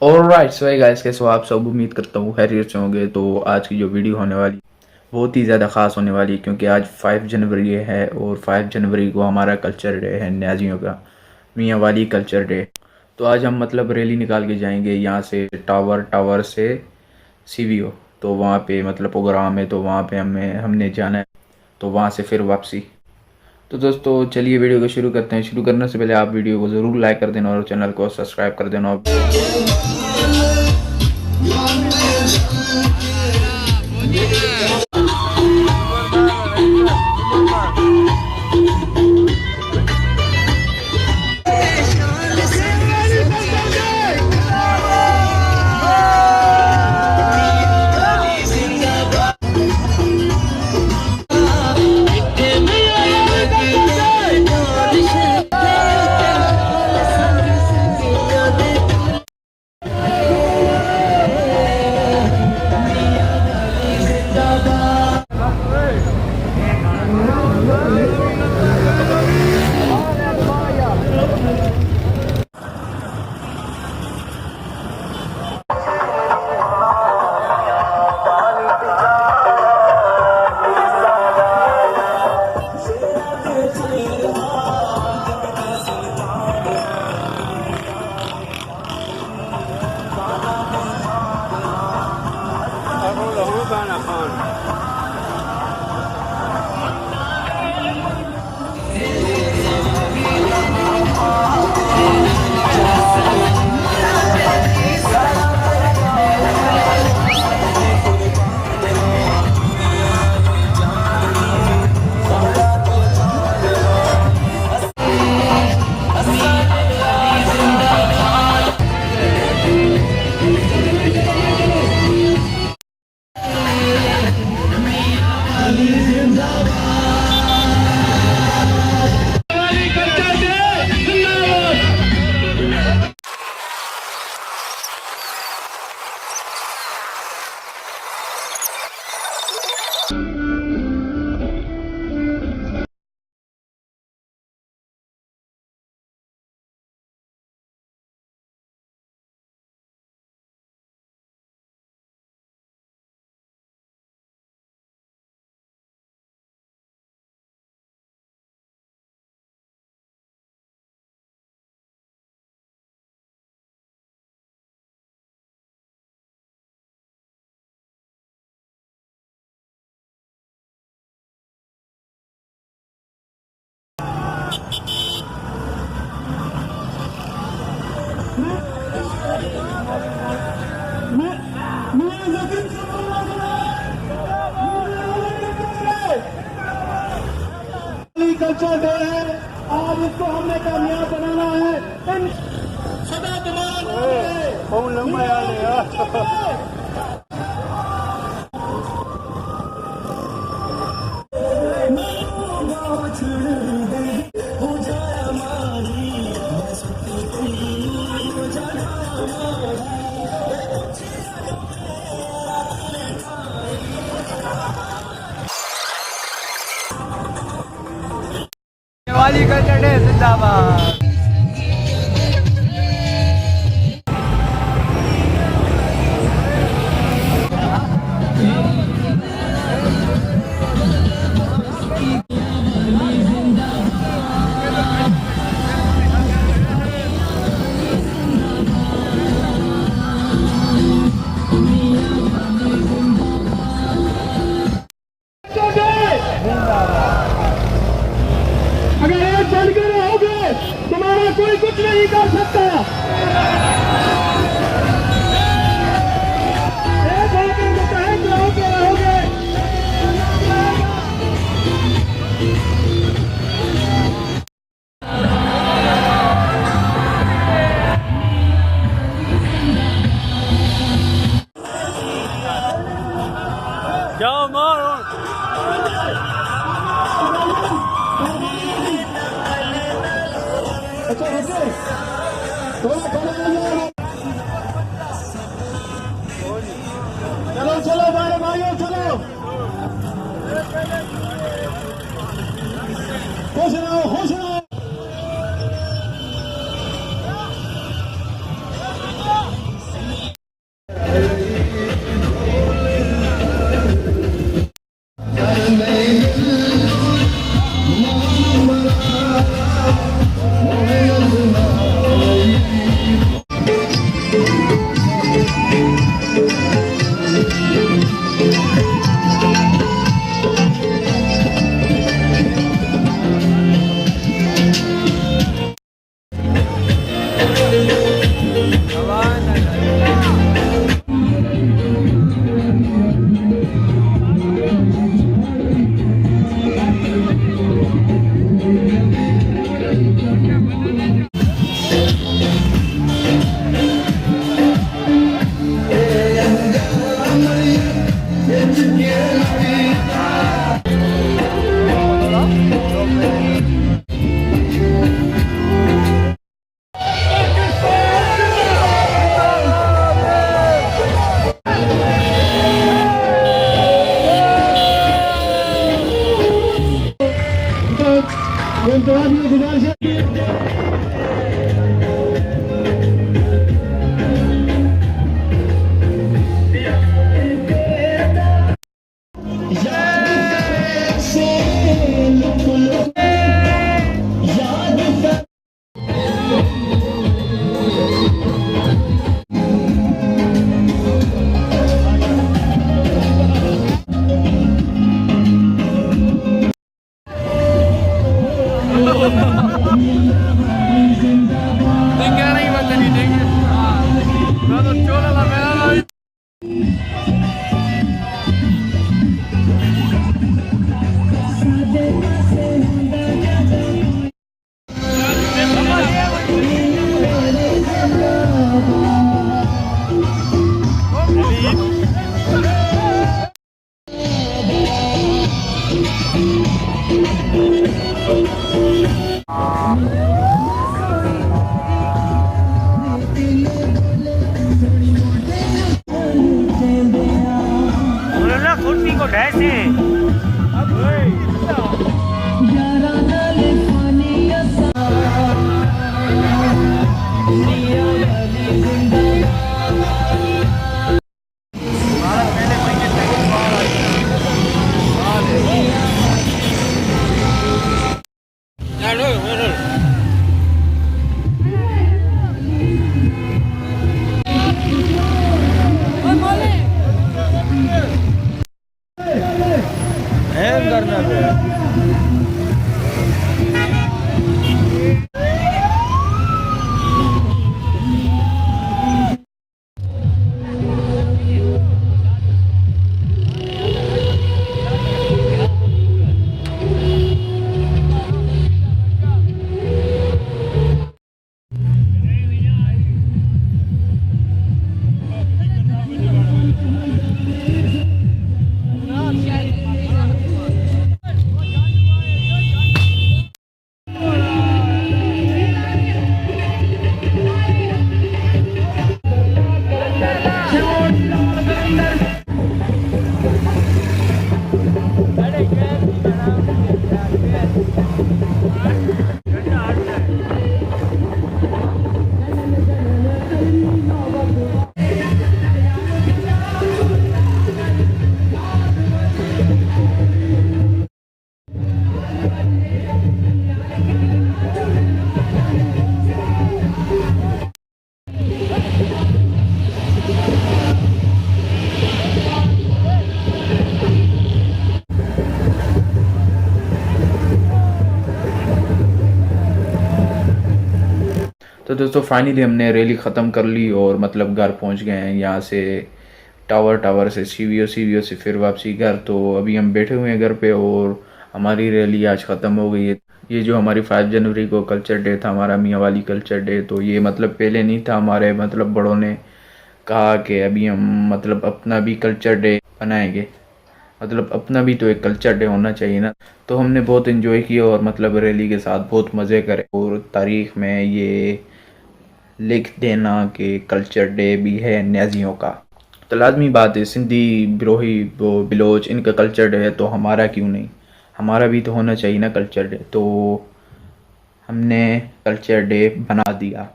Alright so guys, कैसे हो आप सब। उम्मीद करता हूँ खैरियत से होंगे। तो आज की जो वीडियो होने वाली बहुत ही ज़्यादा ख़ास होने वाली है, क्योंकि आज 5 जनवरी है और 5 जनवरी को हमारा कल्चर डे है न्याजियों का, मियांवाली कल्चर डे। तो आज हम मतलब रैली निकाल के जाएंगे यहाँ से टावर से सीवीओ। तो वहाँ पे मतलब प्रोग्राम है, तो वहाँ पे हमने जाना है, तो वहाँ से फिर वापसी। तो दोस्तों चलिए वीडियो को शुरू करते हैं। शुरू करने से पहले आप वीडियो को ज़रूर लाइक कर देना और चैनल को सब्सक्राइब कर देना। कल्चर डे है, आज इसको हमने कामयाब बनाना है। सदा दुमान कौन लंबा यार मियांवाली कल्चर डे जिंदाबाद। अगर एक बनकर रहोगे दोस्तों फाइनली हमने रैली ख़त्म कर ली और मतलब घर पहुंच गए हैं। यहाँ से टावर से सीवीओ से फिर वापसी घर। तो अभी हम बैठे हुए हैं घर पे और हमारी रैली आज ख़त्म हो गई है। ये जो हमारी 5 जनवरी को कल्चर डे था, हमारा मियांवाली कल्चर डे, तो ये मतलब पहले नहीं था। हमारे मतलब बड़ों ने कहा कि अभी हम मतलब अपना भी कल्चर डे बनाएंगे, मतलब अपना भी तो एक कल्चर डे होना चाहिए ना। तो हमने बहुत इन्जॉय किया और मतलब रैली के साथ बहुत मज़े करे और तारीख में ये लिख देना कि कल्चर डे भी है न्याजियों का। तो लाजमी बात है, सिंधी, बिरोही, बिलोच, इनका कल्चर डे है तो हमारा क्यों नहीं, हमारा भी तो होना चाहिए ना कल्चर डे। तो हमने कल्चर डे बना दिया।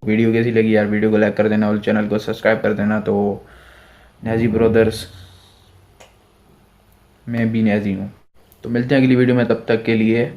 वीडियो कैसी लगी यार, वीडियो को लाइक कर देना और चैनल को सब्सक्राइब कर देना। तो न्याजी ब्रदर्स, मैं भी न्याजी हूँ। तो मिलते हैं अगली वीडियो में, तब तक के लिए